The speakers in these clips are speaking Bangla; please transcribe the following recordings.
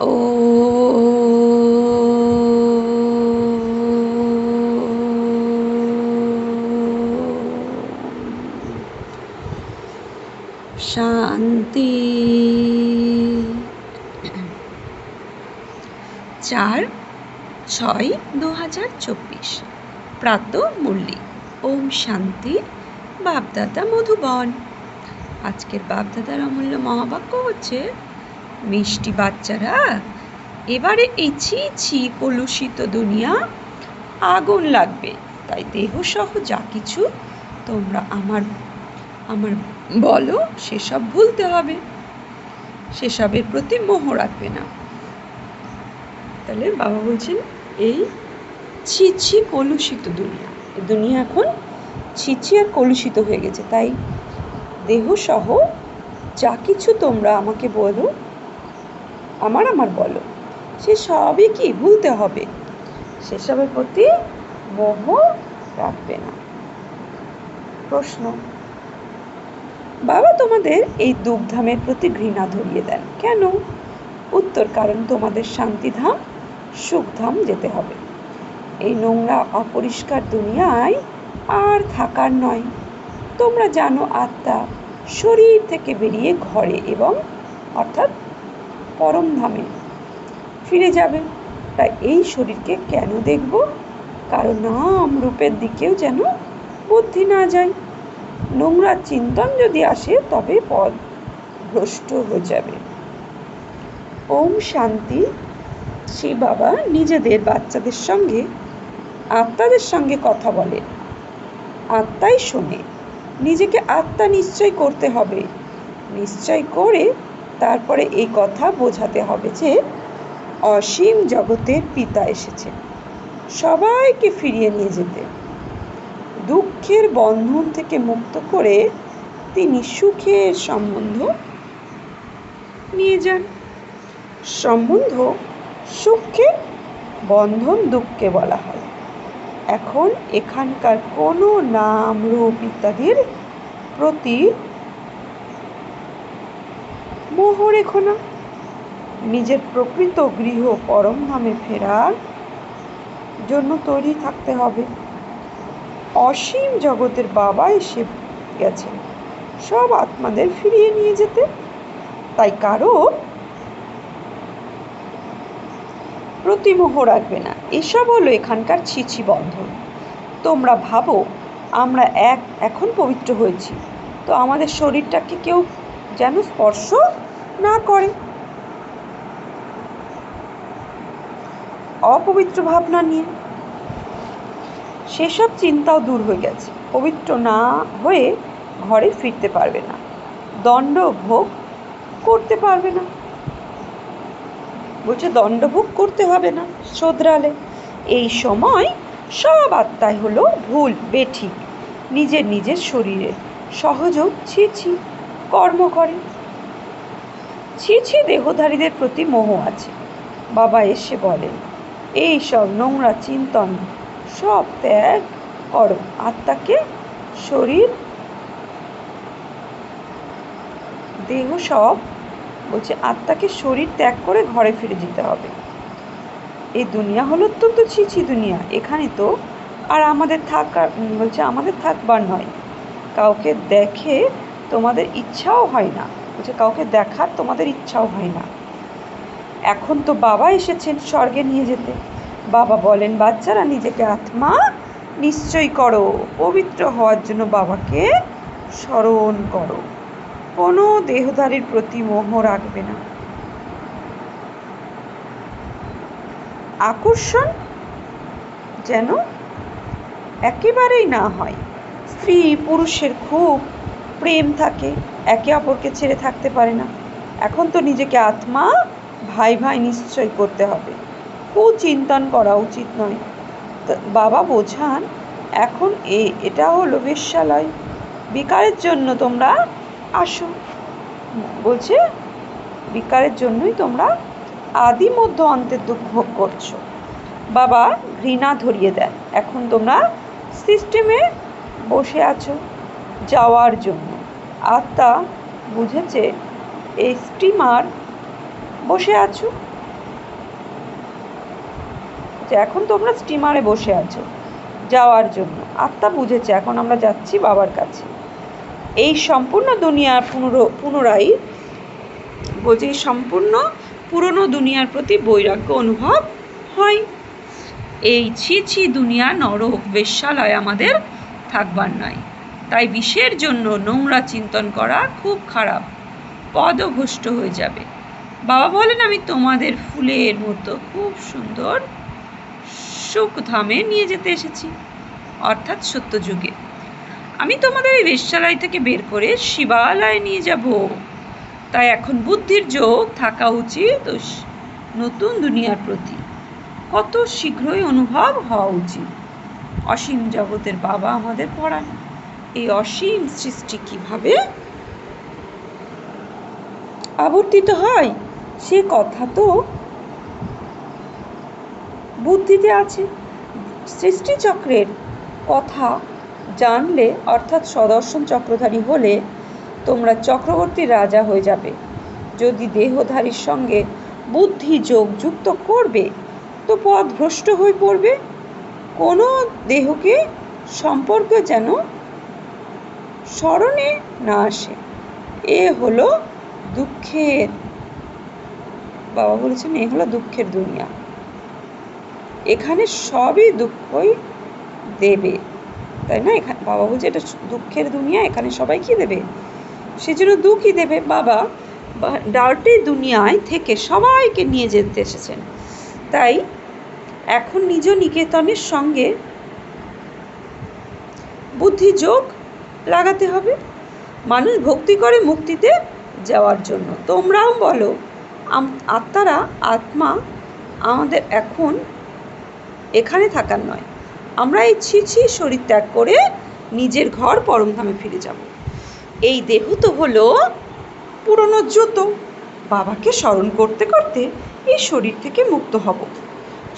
ও শান্তি। 4/6/2024 প্রাত মুরলি। ওম শান্তি। বাপদাদা মধুবন। আজকের বাপদাদার অমূল্য মহাবাক্য হচ্ছে, মিষ্টি বাচ্চারা, এবারে এই ছি কলুষিত দুনিয়া আগুন লাগবে, তাই দেহসহ যা কিছু তোমরা আমার বলো সেসব ভুলতে হবে, সেসবের প্রতি মোহ রাখবে না। তাহলে বাবা বলছেন, এই ছি কলুষিত দুনিয়া, এই দুনিয়া এখন ছি আর কলুষিত হয়ে গেছে, তাই দেহসহ যা কিছু তোমরা আমাকে বলো, আমার বলো, সে সবই কি ভুলতে হবে, সেসবের প্রতি মোহ রাখবে না। প্রশ্ন: বাবা তোমাদের এই দুঃখধামের প্রতি ঘৃণা ধরিয়ে দেন কেন? উত্তর: কারণ তোমাদের শান্তিধাম সুখধাম যেতে হবে। এই নোংরা অপরিষ্কার দুনিয়ায় আর থাকার নয়। তোমরা জানো আত্মা শরীর থেকে বেরিয়ে ঘরে এবং অর্থাৎ পরমধামে ফিরে যাবে। তাই এই শরীরকে কেন দেখব? কারণ নাম রূপের দিকেও যেন বুদ্ধি না যায়। নোংরা চিন্তন যদি আসে তবে পথ ভ্রষ্ট হয়ে যাবে। ওম শান্তি। শ্রী বাবা নিজেদের বাচ্চাদের সঙ্গে আত্মাদের সঙ্গে কথা বলেন, আত্মাই শোনে। নিজেকে আত্মা নিশ্চয় করতে হবে, নিশ্চয় করে তারপরে এই কথা বোঝাতে হবে যে অসীম জগতের পিতা এসেছেন সবাইকে ফিরিয়ে নিয়ে যেতে। দুঃখের বন্ধন থেকে মুক্ত করে তিনি সুখের সম্বন্ধ নিয়ে যান। সম্বন্ধ সুখকে, বন্ধন দুঃখকে বলা হয়। এখন এখানকার কোনো নাম রূপ ইত্যাদির প্রতি মোহ রেখো না। নিজের প্রকৃত গৃহ পরমধামে ফেরার জন্য তৈরি থাকতে হবে। অসীম জগতের বাবা এসে গেছেন সব আত্মাদের ফিরিয়ে নিয়ে যেতে, তাই কারো প্রতিমোহ রাখবে না। এসব হলো এখানকার ছি বন্ধন। তোমরা ভাবো আমরা এখন পবিত্র হয়েছি, তো আমাদের শরীরটাকে কেউ যেন স্পর্শ না করে। অপবিত্র ভাবনা নিয়ে সেসব চিন্তাও দূর হয়ে গেছে। পবিত্র না হয়ে ঘরে ফিরতে পারবে না, দণ্ড ভোগ করতে পারবে না। বলছে দণ্ড ভোগ করতে হবে না শোধরালে। এই সময় সব আত্মাই হলো ভুল বেঠিক, নিজের শরীরে সহযোগ ছি কর্ম করে। ছি দেহধারীদের প্রতি মোহ আছে। বাবা এসে বলেন, এই সব নোংরা চিন্তন সব ত্যাগ করো। আত্মাকে শরীর দেহ সব বলছে, আত্মাকে শরীর ত্যাগ করে ঘরে ফিরে যেতে হবে। এই দুনিয়া হলো অত্যন্ত ছি দুনিয়া। এখানে তো আর আমাদের থাকবার নয়। কাউকে দেখে তোমাদের ইচ্ছাও হয় না, বলছে কাউকে দেখার তোমাদের ইচ্ছাও হয় না। এখন তো বাবা এসেছেন স্বর্গে নিয়ে যেতে। বাবা বলেন, বাচ্চারা নিজেকে আত্মা নিশ্চয় করো, পবিত্র হওয়ার জন্য বাবাকে স্মরণ করো। কোনো দেহধারীর প্রতি মোহ রাখবে না। আকর্ষণ যেন একেবারেই না হয়। স্ত্রী পুরুষের খুব প্রেম থাকে, একে অপরকে ছেড়ে থাকতে পারে না। এখন তো নিজেকে আত্মা ভাই নিশ্চয় করতে হবে। কুচিন্তন করা উচিত নয়। বাবা বোঝান, এখন এটা হলো বেশ্যালয়, বিকারের জন্য তোমরা আসো। বলছে বিকারের জন্যই তোমরা আদি মধ্য অন্তের দুঃখ ভোগ করছো। বাবা ঘৃণা ধরিয়ে দেন, এখন তোমরা সিস্টেমে বসে আছো যাওয়ার জন্য। আত্মা বুঝেছে এই স্টিমার বসে আছো, যে এখন তোমরা স্টিমারে বসে আছো যাওয়ার জন্য। আত্মা বুঝেছে এখন আমরা যাচ্ছি বাবার কাছে। এই সম্পূর্ণ দুনিয়ার পুনরায় বলছে এই সম্পূর্ণ পুরনো দুনিয়ার প্রতি বৈরাগ্য অনুভব হয়। এই ছি দুনিয়া নরক বেশ্যালয় আমাদের থাকবার নয়। তাই বিষের জন্য নোংরা চিন্তন করা খুব খারাপ, পদভ্রষ্ট হয়ে যাবে। বাবা বলেন আমি তোমাদের ফুলের মতো খুব সুন্দর সুখধামে নিয়ে যেতে এসেছি, অর্থাৎ সত্যযুগে। আমি তোমাদের এই বেশ্যালয় থেকে বের করে শিবালয়ে নিয়ে যাব। তাই এখন বুদ্ধির যোগ থাকা উচিত নতুন দুনিয়ার প্রতি কত শীঘ্রই অনুভব হওয়া উচিত। অসীম জগতের বাবা আমাদের পড়ান এই অসীম সৃষ্টি কিভাবে আবর্তিত হয় সে কথা তো বুদ্ধিতে আছে। সৃষ্টিচক্রের কথা জানলে অর্থাৎ সদর্শন চক্রধারী হলে তোমরা চক্রবর্তী রাজা হয়ে যাবে। যদি দেহধারীর সঙ্গে বুদ্ধি যোগ যুক্ত করবে তো পথ ভ্রষ্ট হয়ে পড়বে। কোনো দেহকে সম্পর্ক যেন স্মরণে না আসে। এ হলো দুঃখের, বাবা বলেছেন এ হলো দুঃখের দুনিয়া। এখানে সবই দুঃখই দেবে, তাই না? এখানে বাবা বলছে এটা দুঃখের দুনিয়া, এখানে সবাই কি দেবে? সেজন্য দুঃখই দেবে। বাবা ডার্টি দুনিয়ায় থেকে সবাইকে নিয়ে যেতে এসেছেন। তাই এখন নিজ নিকেতনের সঙ্গে বুদ্ধি যোগ লাগাতে হবে। মানুষ ভক্তি করে মুক্তিতে যাওয়ার জন্য। তোমরাও বলো আত্মারা আত্মা আমাদের এখন এখানে থাকার নয়, আমরা এই ছি শরীর ত্যাগ করে নিজের ঘর পরমধামে ফিরে যাব। এই দেহ তো হলো পুরনো জুত। বাবাকে স্মরণ করতে করতে এই শরীর থেকে মুক্ত হব।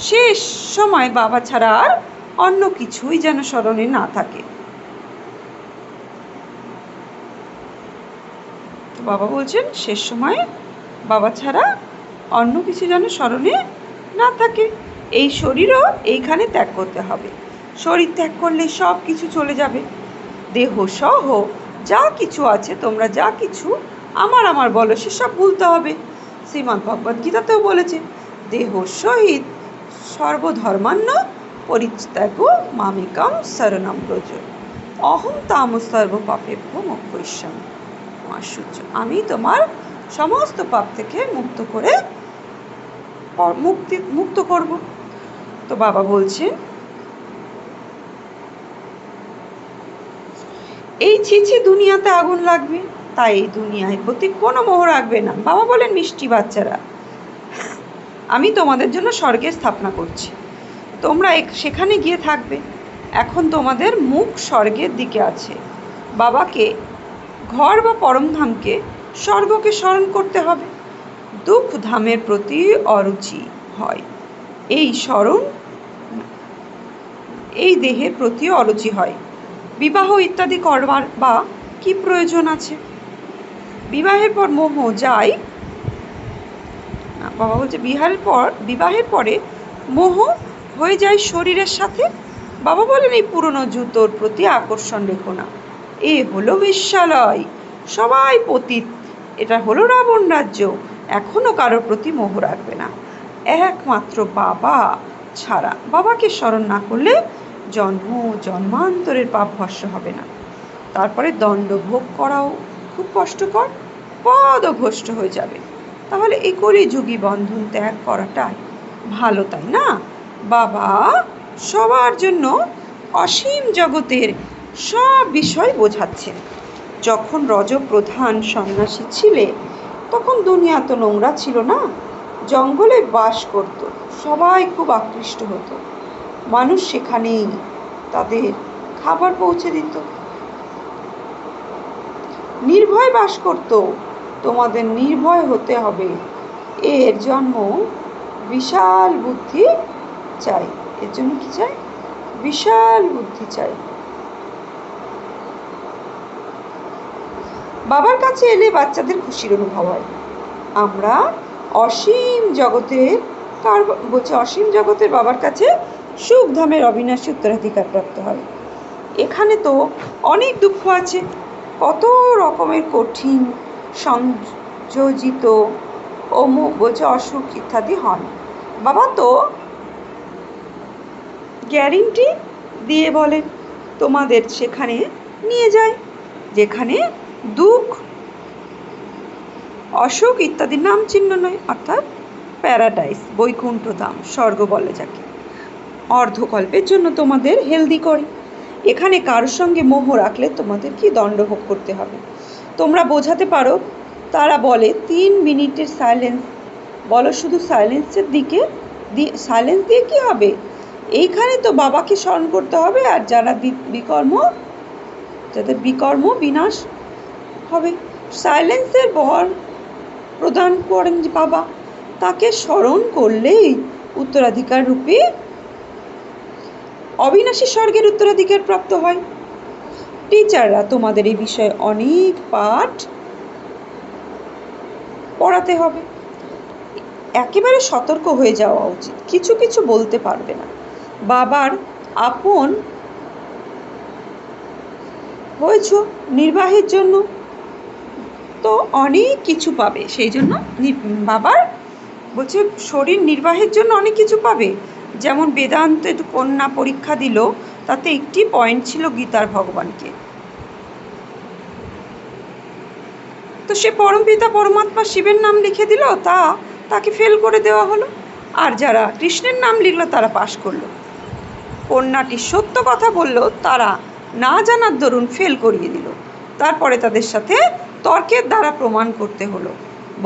শেষ সময় বাবা ছাড়া আর অন্য কিছুই যেন স্মরণে না থাকে। বাবা বলছেন শেষ সময়ে বাবা ছাড়া অন্য কিছু যেন স্মরণে না থাকে। এই শরীরও এইখানে ত্যাগ করতে হবে। শরীর ত্যাগ করলে সব কিছু চলে যাবে। দেহ সহ যা কিছু আছে, তোমরা যা কিছু আমার বলো সেসব ভুলতে হবে। শ্রীমদ্ ভগবদ গীতাতেও বলেছে দেহ সহিত সর্বধর্মান্ন পরিত্যাগ মামেকম শরণম ব্রজ অহম তাম সর্ব পাপেভ্যো মোক্ষয়িষ্যামি। আমি তোমার সমস্ত পাপ থেকে মুক্ত করব। তো বাবা বলছেন এই ছি দুনিয়াতে আগুন লাগবে, তাই এই দুনিয়ার প্রতি কোনো মোহ রাখবে না। বাবা বলেন মিষ্টি বাচ্চারা, আমি তোমাদের জন্য স্বর্গে স্থাপনা করছি, তোমরা সেখানে গিয়ে থাকবে। এখন তোমাদের মুখ স্বর্গের দিকে আছে। বাবাকে ঘর বা পরমধামকে স্বর্গকে স্মরণ করতে হবে। দুঃখ ধামের প্রতি অরুচি হয়, এই স্মরণ এই দেহের প্রতি অরুচি হয়। বিবাহ ইত্যাদি করবার বা কি প্রয়োজন আছে? বিবাহের পর মোহ যায়। বাবা বলছে বিবাহের পরে মোহ হয়ে যায় শরীরের সাথে। বাবা বলেন এই পুরনো জুতোর প্রতি আকর্ষণ রেখো না। এ হলো বেশ্যালয়, সবাই পতিত। এটা হলো রাবণ রাজ্য। এখনো কারোর প্রতি মোহ রাখবে না, একমাত্র বাবা ছাড়া। বাবাকে স্মরণ না করলে জন্মান্তরের পাপ ভস্ম হবে না। তারপরে দণ্ড ভোগ করাও খুব কষ্টকর, পদভ্রষ্ট হয়ে যাবে। তাহলে এই কলিযুগী বন্ধন ত্যাগ করাটাই ভালো, তাই না? বাবা সবার জন্য অসীম জগতের সব বিষয় বোঝাচ্ছেন। যখন রজপ্রধান সন্ন্যাসী ছিলে তখন দুনিয়া তো নোংরা ছিল না, জঙ্গলে বাস করত, সবাই খুব আকৃষ্ট হতো। মানুষ সেখানেই তাদের খাবার পৌঁছে দিত, নির্ভয় বাস করত। তোমাদের নির্ভয় হতে হবে। এর জন্ম বিশাল বুদ্ধি চাই। এর জন্য কি চাই? বিশাল বুদ্ধি চাই। বাবার কাছে এলে বাচ্চাদের খুশির অনুভব হয়। আমরা অসীম জগতের কার বলছে অসীম জগতের বাবার কাছে সুখধামের অবিনাশী উত্তরাধিকার প্রাপ্ত হবে। এখানে তো অনেক দুঃখ আছে, কত রকমের কঠিন সংযোজিত বলছে অসুখ ইত্যাদি হয়। বাবা তো গ্যারেন্টি দিয়ে বলেন তোমাদের সেখানে নিয়ে যায় যেখানে দুঃখ অসুখ ইত্যাদির নাম চিহ্ন নয়, অর্থাৎ প্যারাডাইস, বৈকুণ্ঠ ধাম, স্বর্গ বলে যাকে। অর্ধকল্পের জন্য তোমাদের হেলদি করে। এখানে কারোর সঙ্গে মোহ রাখলে তোমাদের কি দণ্ড ভোগ করতে হবে। তোমরা বোঝাতে পারো, তারা বলে 3 মিনিটের সাইলেন্স। বলো শুধু সাইলেন্সের দিকে সাইলেন্স দিয়ে কি হবে, এইখানে তো বাবাকে স্মরণ করতে হবে। আর যারা যাদের বিকর্ম বিনাশ হবে, সাইলেন্সের বর প্রদান করেন যে বাবা, তাকে স্মরণ করলেই উত্তরাধিকার রূপে অবিনাশী স্বর্গের উত্তরাধিকার প্রাপ্ত হয়। টিচাররা তোমাদের এই বিষয়ে অনেক পাঠ পড়াতে হবে। একেবারে সতর্ক হয়ে যাওয়া উচিত, কিছু কিছু বলতে পারবে না। বাবার আপন হয়েছ নির্বাহের জন্য তো অনেক কিছু পাবে, সেই জন্য বাবার বলছে শরীর নির্বাহের জন্য অনেক কিছু পাবে। যেমন বেদান্তের কন্যা পরীক্ষা দিল, তাতে একটি পয়েন্ট ছিল গীতার ভগবানকে, তো সে পরমপিতা পরমাত্মা শিবের নাম লিখে দিল, তাকে ফেল করে দেওয়া হলো। আর যারা কৃষ্ণের নাম লিখলো তারা পাশ করলো। কন্যাটি সত্য কথা বলল, তারা না জানার দরুন ফেল করিয়ে দিল। তারপরে তাদের সাথে তর্কের দ্বারা প্রমাণ করতে হলো।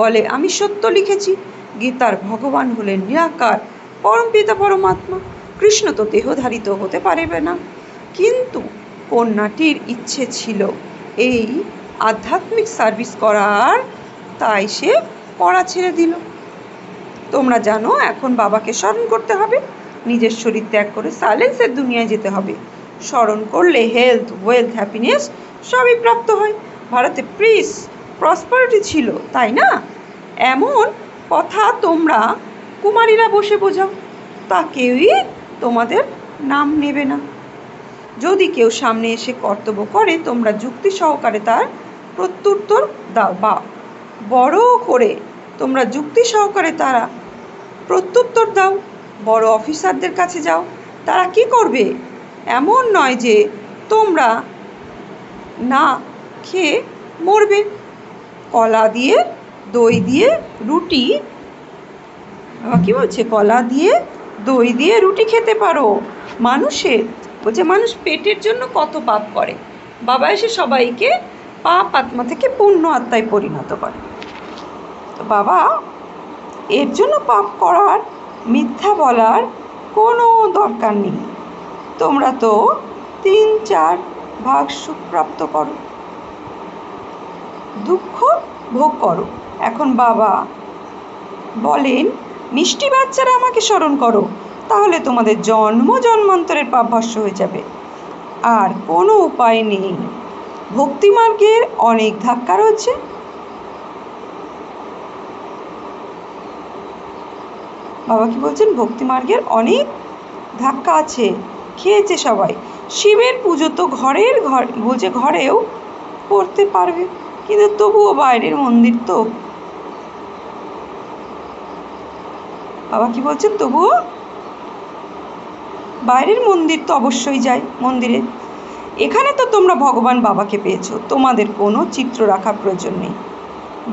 বলে আমি সত্য লিখেছি। গীতার ভগবান হলেন নিরাকার পরমপিতা পরমাত্মা, কৃষ্ণ তো দেহধারিত হতে পারবে না। কিন্তু কন্যাটির ইচ্ছে ছিল এই আধ্যাত্মিক সার্ভিস করার, তাই সে পড়া ছেড়ে দিল। তোমরা জানো এখন বাবাকে স্মরণ করতে হবে, নিজের শরীর ত্যাগ করে সাইলেন্সের দুনিয়ায় যেতে হবে। স্মরণ করলে হেলথ, ওয়েলথ, হ্যাপিনেস সবই প্রাপ্ত হয়। ভারতে পিস প্রসপারিটি ছিল, তাই না? এমন কথা তোমরা কুমারীরা বসে বোঝাও, তা কেউই তোমাদের নাম নেবে না। যদি কেউ সামনে এসে কর্তব্য করে, তোমরা যুক্তি সহকারে তার প্রত্যুত্তর দাও, বা বড় করে তোমরা যুক্তি সহকারে তারা প্রত্যুত্তর দাও। বড় অফিসারদের কাছে যাও, তারা কি করবে? এমন নয় যে তোমরা না খেয়ে মরবে। কলা দিয়ে দই দিয়ে রুটি, কি বলছে, কলা দিয়ে দই দিয়ে রুটি খেতে পারো। বলছে মানুষ পেটের জন্য কত পাপ করে, বাবা এসে সবাইকে পাপ আত্মা থেকে পুণ্য আত্মায় পরিণত করে। তো বাবা এর জন্য পাপ করার, মিথ্যা বলার কোনো দরকার নেই। তোমরা তো 3-4 ভাগ সুখ প্রাপ্ত করো, দুঃখ ভোগ করো। এখন বাবা বলেন মিষ্টি বাচ্চারা আমাকে স্মরণ করো, তাহলে তোমাদের জন্ম জন্মান্তরের পাপ ভস্য হয়ে যাবে। আর কোনো উপায় নেই। ভক্তিমার্গের অনেক ধাক্কা রয়েছে। বাবা কি বলছেন? ভক্তিমার্গের অনেক ধাক্কা আছে, খেয়েছে সবাই। শিবের পুজো তো ঘরেও করতে পারবে, কিন্তু তবুও বাইরের মন্দির তো, বাবা কি বলছেন, তবুও বাইরের মন্দির তো অবশ্যই যাই মন্দিরে। এখানে তো তোমরা ভগবান বাবাকে পেয়েছো, তোমাদের কোনো চিত্র রাখার প্রয়োজন নেই।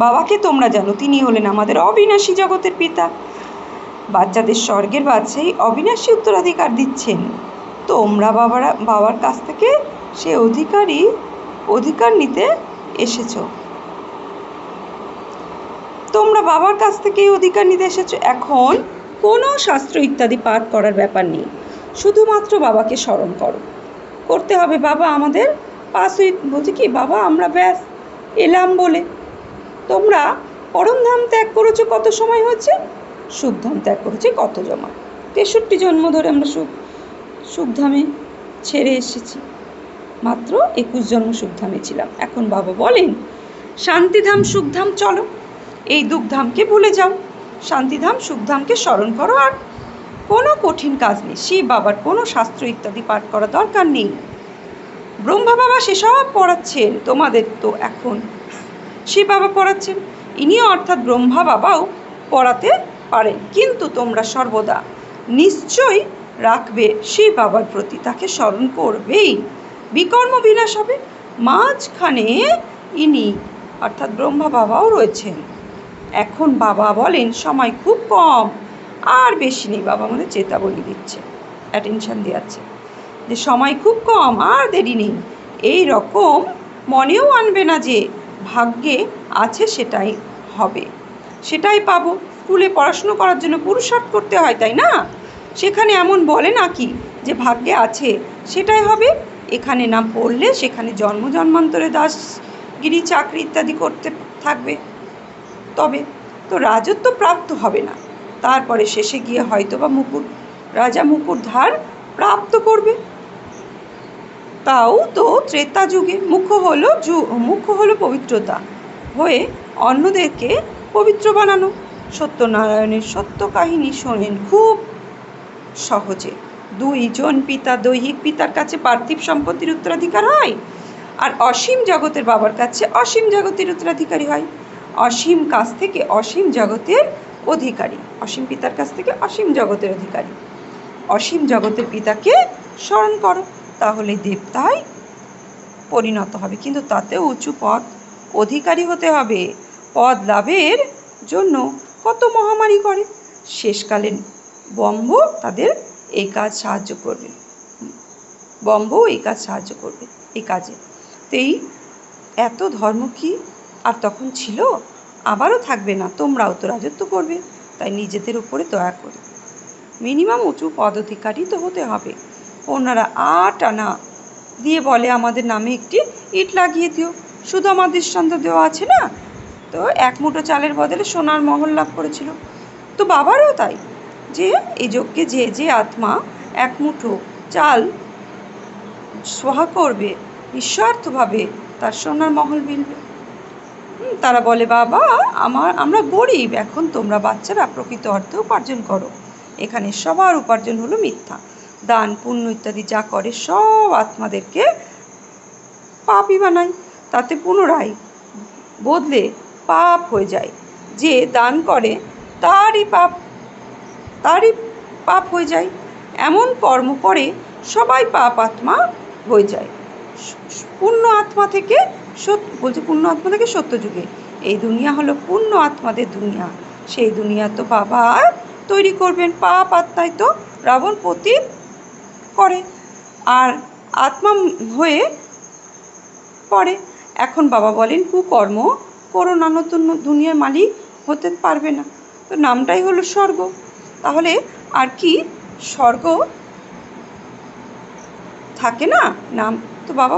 বাবাকে তোমরা জানো, তিনি হলেন আমাদের অবিনাশী জগতের পিতা। বাচ্চাদের স্বর্গের বাদশাহী অবিনাশী উত্তরাধিকার দিচ্ছেন। তোমরা বাবার কাছ থেকে সে অধিকার নিতে এসেছো। তোমরা বাবার কাছ থেকে অধিকার নিতে এসেছো। এখন কোনো শাস্ত্র ইত্যাদি পাঠ করার ব্যাপার নেই, শুধুমাত্র বাবাকে স্মরণ করতে হবে। বাবা আমাদের বলছে কি, বাবা আমরা ব্যাস এলাম বলে। তোমরা পরমধাম ত্যাগ করেছো, কত সময় হচ্ছে? সুখধাম ত্যাগ করেছে কত জমা, 63 জন্ম ধরে আমরা সুখধামে ছেড়ে এসেছি, মাত্র 21 জন্ম সুখধামে ছিলাম। এখন বাবা বলেন শান্তিধাম সুখধাম চলো, এই দুঃখধামকে ভুলে যাও। শান্তিধাম সুখধামকে স্মরণ করো, আর কোনো কঠিন কাজ নেই, শিব বাবার কোনো শাস্ত্র ইত্যাদি পাঠ করা দরকার নেই। ব্রহ্মা বাবা সেসব পড়াচ্ছেন তোমাদের, তো এখন শিব বাবা পড়াচ্ছেন, ইনিও অর্থাৎ ব্রহ্মা বাবাও পড়াতে পারেন, কিন্তু তোমরা সর্বদা নিশ্চয় রাখবে শিব বাবার প্রতি, তাকে স্মরণ করবেই, বিকর্ম বিনাশ হবে। মাঝখানে ইনি অর্থাৎ ব্রহ্মা বাবাও রয়েছেন। এখন বাবা বলেন সময় খুব কম, আর বেশি নেই। বাবা মানে চেতাবনী দিচ্ছে, অ্যাটেনশন দেওয়াচ্ছে যে সময় খুব কম, আর দেরি নেই। এই রকম মনেও আনবে না যে ভাগ্যে আছে সেটাই হবে, সেটাই পাবো। স্কুলে পড়াশুনো করার জন্য পুরুষার্থ করতে হয়, তাই না? সেখানে এমন বলে নাকি যে ভাগ্যে আছে সেটাই হবে? এখানে না পড়লে সেখানে জন্ম জন্মান্তরে দাসগিরি চাকরি ইত্যাদি করতে থাকবে, তবে তো রাজত্ব প্রাপ্ত হবে না। তারপরে শেষে গিয়ে হয়তো বা রাজা মুকুটধার প্রাপ্ত করবে, তাও তো ত্রেতা যুগে। মুখ্য হলো পবিত্রতা হয়ে অন্যদেরকে পবিত্র বানানো। সত্যনারায়ণের সত্য কাহিনী শোনেন খুব সহজে। দুইজন পিতা, দৈহিক পিতার কাছে পার্থিব সম্পত্তির উত্তরাধিকার হয়, আর অসীম জগতের বাবার কাছে অসীম জগতের উত্তরাধিকারী হয়। অসীম কাছ থেকে অসীম জগতের অধিকারী, অসীম পিতার কাছ থেকে অসীম জগতের অধিকারী। অসীম জগতের পিতাকে স্মরণ করো, তাহলে দেবতায় পরিণত হবে, কিন্তু তাতেও উঁচু পদ অধিকারী হতে হবে। পদ লাভের জন্য কত মহামারী করে, শেষকালে ব্রহ্ম তাদের এই কাজ সাহায্য করবে, এই কাজে। তো এই এত ধর্ম কি আর তখন ছিল? আবারও থাকবে না। তোমরাও তো রাজত্ব করবে, তাই নিজেদের উপরে দয়া করে মিনিমাম উঁচু পদাধিকারী তো হতে হবে। ওনারা আনা দিয়ে বলে আমাদের নামে একটি ইট লাগিয়ে দিও। শুধু আমার দৃষ্টান্ত দেওয়া আছে না, তো এক মুঠো চালের বদলে সোনার মহল লাভ করেছিল। তো বাবারও তাই, যে এই যজ্ঞে যে আত্মা এক মুঠো চাল সোহা করবে নিঃস্বার্থভাবে, তার সোনার মহল মিলবে। তারা বলে বাবা আমরা গরিব, এখন তোমরা বাচ্চারা প্রকৃত অর্থে উপার্জন করো। এখানে সবার উপার্জন হলো মিথ্যা। দান পুণ্য ইত্যাদি যা করে সব আত্মাদেরকে পাপই বানায়, তাতে পুনরায় বদলে পাপ হয়ে যায়। যে দান করে তারই পাপ হয়ে যায়। এমন কর্ম করে সবাই পাপ আত্মা হয়ে যায়। পুণ্য আত্মা থেকে সত্যযুগে। এই দুনিয়া হলো পুণ্য আত্মাদের দুনিয়া। সেই দুনিয়া তো বাবা তৈরি করবেন, পাপ আত্মায় তো রাবণ পতিত করে আর আত্মা হয়ে পড়ে। এখন বাবা বলেন কুকর্ম করো না, নতুন দুনিয়ার মালিক হতে পারবে না। তো নামটাই হলো স্বর্গ, তাহলে আর কি স্বর্গ থাকে না? নাম তো বাবা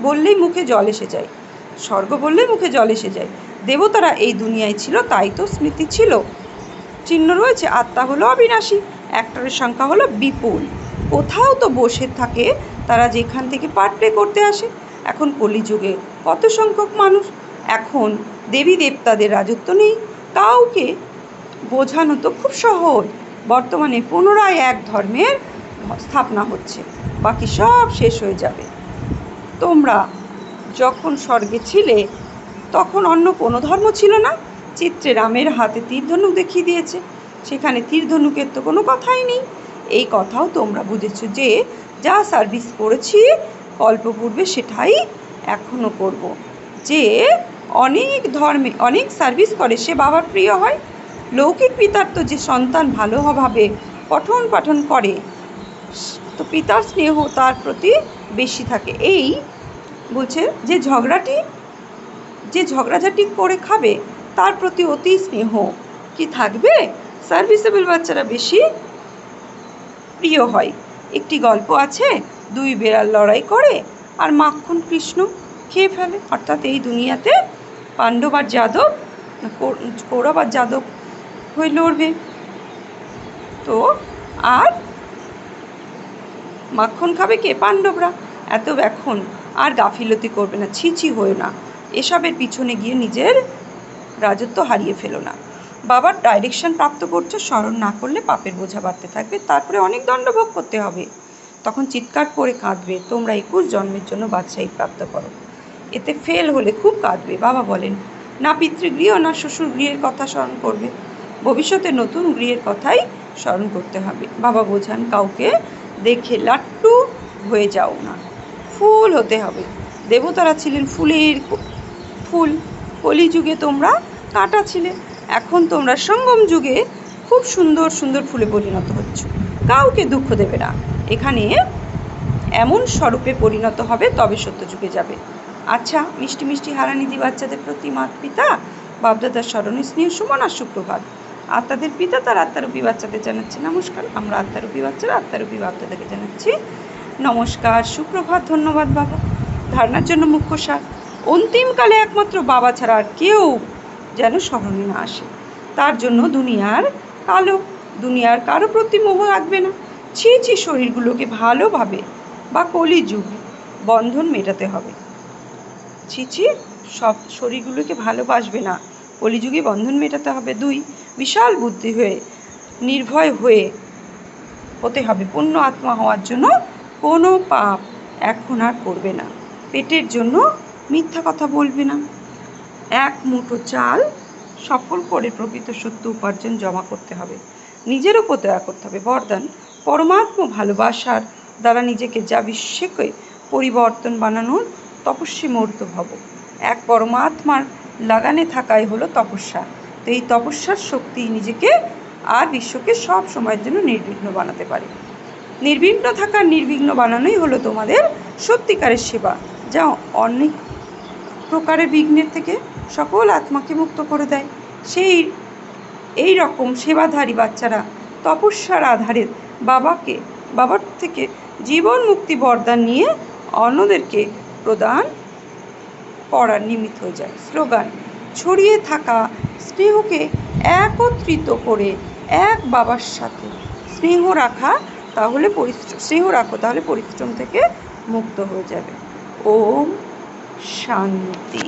বললেই মুখে জল এসে যায়, স্বর্গ বললেই মুখে জল এসে যায়। দেবতারা এই দুনিয়ায় ছিল, তাই তো স্মৃতি ছিল, চিহ্ন রয়েছে। আত্মা হলো অবিনাশী, একটারের সংখ্যা হলো বিপুল। কোথাও তো বসে থাকে তারা, যেখান থেকে পার্ট প্লে করতে আসে। এখন কলিযুগে কত সংখ্যক মানুষ, এখন দেবী দেবতাদের রাজত্ব নেই। কাউকে বোঝানো তো খুব সহজ। বর্তমানে পুনরায় এক ধর্মের স্থাপনা হচ্ছে, বাকি সব শেষ হয়ে যাবে। তোমরা যখন স্বর্গে ছিলে তখন অন্য কোনো ধর্ম ছিল না। চিত্রে রামের হাতে তীরধনুক দেখিয়ে দিয়েছে, সেখানে তীরধনুকের তো কোনো কথাই নেই। এই কথাও তোমরা বুঝেছো যে যা সার্ভিস করেছি কল্পপূর্বে সেটাই এখনও করব। যে অনেক ধর্মে অনেক সার্ভিস করে সে বাবার প্রিয় হয়। লৌকিক পিতার তো যে সন্তান ভালোভাবে পঠন পাঠন করে, তো পিতার স্নেহ তার প্রতি বেশি থাকে। এই বলছে যে ঝগড়াঝাটি করে খাবে তার প্রতি অতি স্নেহ কি থাকবে? সার্ভিসেবল বাচ্চারা বেশি প্রিয় হয়। একটি গল্প আছে, দুই বেড়াল লড়াই করে আর মাখন কৃষ্ণ খেয়ে ফেলে। অর্থাৎ এই দুনিয়াতে পাণ্ডব আর যাদব, কৌরব আর যাদব হয়ে লড়বে, তো আর মাখন খাবে কে? পাণ্ডবরা। এত এখন আর গাফিলতি করবে না, ছিছি হয়ে না, এসবের পিছনে গিয়ে নিজের রাজত্ব হারিয়ে ফেলো না। বাবার ডাইরেকশন প্রাপ্ত করছো, স্মরণ না করলে পাপের বোঝা বাড়তে থাকবে, তারপরে অনেক দণ্ডভোগ করতে হবে। তখন চিৎকার করে কাঁদবে, তোমরা 21 জন্মের জন্য বাদশাহী প্রাপ্ত করো। এতে ফেল হলে খুব কাঁদবে। বাবা বলেন, না পিতৃগৃহ না শ্বশুর গৃহের কথা স্মরণ করবে, ভবিষ্যতে নতুন গৃহের কথাই স্মরণ করতে হবে। বাবা বোঝান, কাউকে দেখে লাট্টু হয়ে যাও না, ফুল হতে হবে। দেবতারা ছিলেন ফুলের ফুল, কলিযুগে তোমরা কাঁটা ছিলে, এখন তোমরা সঙ্গম যুগে খুব সুন্দর সুন্দর ফুলে পরিণত হচ্ছ। কাউকে দুঃখ দেবে না, এখানে এমন স্বরূপে পরিণত হবে, তবে সত্যযুগে যাবে। আচ্ছা, মিষ্টি মিষ্টি হারানিধি বাচ্চাদের প্রতি মাত পিতা বাপদাদার স্মরণে স্নেহ সুমন আর সুপ্রভাত। আত্মাদের পিতা তার আত্মারূপী বাচ্চাদের জানাচ্ছি নমস্কার। আমরা আত্মারূপী বাচ্চারা আত্মারূপী বাপদাদাকে জানাচ্ছি নমস্কার, সুপ্রভাত। ধন্যবাদ বাবা। ধারণার জন্য মুখ্য সার, অন্তিমকালে একমাত্র বাবা ছাড়া আর কেউ যেন স্মরণে না আসে। তার জন্য দুনিয়ার কারো প্রতি মোহ রাখবে না। ছি শরীরগুলোকে ভালোভাবে বা কলিযুগ বন্ধন মেটাতে হবে। ছি সব শরীরগুলোকে ভালোবাসবে না, কলিযুগে বন্ধন মেটাতে হবে। 2, বিশাল বুদ্ধি হয়ে নির্ভয় হতে হবে। পূর্ণ আত্মা হওয়ার জন্য কোনো পাপ এখন আর করবে না। পেটের জন্য মিথ্যা কথা বলবে না। 1 মুঠো চাল সফল করে প্রকৃত সত্য উপার্জন জমা করতে হবে। নিজের উপর দয়া করতে হবে। বরদান, পরমাত্মা ভালোবাসার দ্বারা নিজেকে যা বিশ্বকে পরিবর্তন বানানোর তপস্বী মূর্ত ভব। এক পরমাত্মার লাগানে থাকাই হলো তপস্যা। তো এই তপস্যার শক্তি নিজেকে আর বিশ্বকে সব সময়ের জন্য নির্বিঘ্ন বানাতে পারে। নির্বিঘ্ন থাকার নির্বিঘ্ন বানানোই হলো তোমাদের সত্যিকারের সেবা, যা অনেক প্রকারের বিঘ্নের থেকে সকল আত্মাকে মুক্ত করে দেয়। এই রকম সেবাধারী বাচ্চারা তপস্যার আধারে বাবার থেকে জীবন মুক্তি বরদান নিয়ে অন্যদেরকে প্রদান করার নিমিত্ত হয়ে যায়। স্লোগান, ছড়িয়ে থাকা স্নেহকে একত্রিত করে এক বাবার সাথে স্নেহ রাখো, তাহলে পরিশ্রম থেকে মুক্ত হয়ে যাবে। ওম শান্তি।